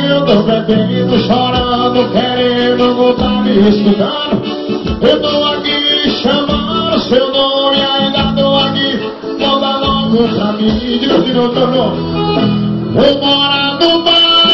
eu tô bebendo, chorando, querendo voltar me escutando. Eu tô aqui chamando seu nome, ainda tô aqui. Manda logo pra mim, diga que não tô não. Eu moro no bar.